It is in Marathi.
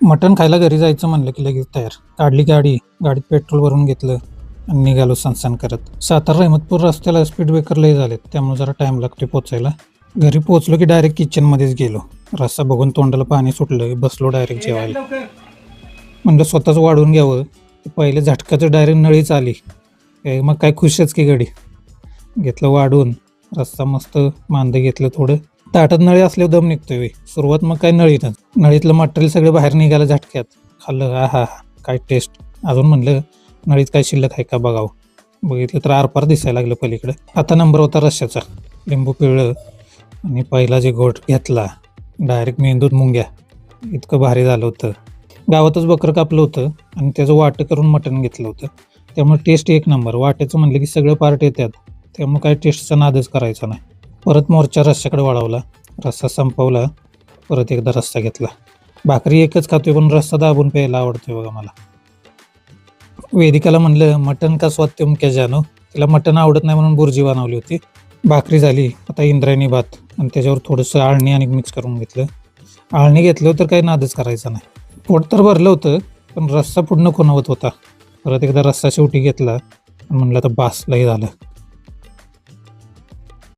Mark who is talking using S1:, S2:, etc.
S1: मटण खायला घरी जायचं म्हणलं की लगेच तयार. काढली गाडी, गाडीत पेट्रोल भरून घेतलं आणि निघालो सनसन करत. सातारा रहमतपूर रस्त्याला स्पीड ब्रेकर लय झालेत, त्यामुळे जरा टाइम लागतो पोचायला. घरी पोचलो की डायरेक्ट किचनमध्येच गेलो. रस्सा बघून तोंडाला पाणी सुटलं, बसलो डायरेक्ट जेवायला. म्हणलं स्वतःच वाढून घ्यावं, पहिले झटकाचं डायरेक्ट नळीच आली. मग काय खुशच की गडी. घेतलं वाढून, रस्सा मस्त मांद घेतलं थोडं. ताटात नळी असल्यावर दम निघतोय. सुरुवात मग काय नळीतच. नळीतलं मटेरियल सगळं बाहेर निघालं झटक्यात. खाल्लं, हा काय टेस्ट. अजून म्हणलं नळीत काय शिल्लक आहे का बघावं. बघितलं तर आरपार दिसायला लागलं पलीकडं. आता नंबर होता रश्श्याचा. लिंबू पिळलं आणि पहिला जे घोट घेतला, डायरेक्ट मेंदूत मुंग्या. इतकं भारी झालं होतं. गावातच बकरं कापलं होतं आणि त्याचं वाटं करून मटण घेतलं होतं, त्यामुळे टेस्ट एक नंबर. वाट्याचं म्हणलं की सगळं पार्ट येतात, त्यामुळे काय टेस्टचा नादच करायचा नाही. परत मोर्चा रस्स्याकडे वळवला, रस्सा संपवला, परत एकदा रस्सा घेतला. भाकरी एकच खातोय पण रस्सा दाबून प्यायला आवडतोय बघा मला. वेदिकाला म्हणलं मटण का स्वाद तुम क्या जानो. तिला मटण आवडत नाही म्हणून बुर्जी बनवली होती. भाकरी झाली, आता इंद्रायणी भात आणि त्याच्यावर थोडंसं आळणी आणि मिक्स करून घेतलं. आळणी घेतलं तर काही नादच करायचा नाही. पोट तर भरलं होतं पण रस्सा पूर्ण खुणावत होता. परत एकदा रस्सा शेवटी घेतला आणि म्हणलं तर बास लय झालं.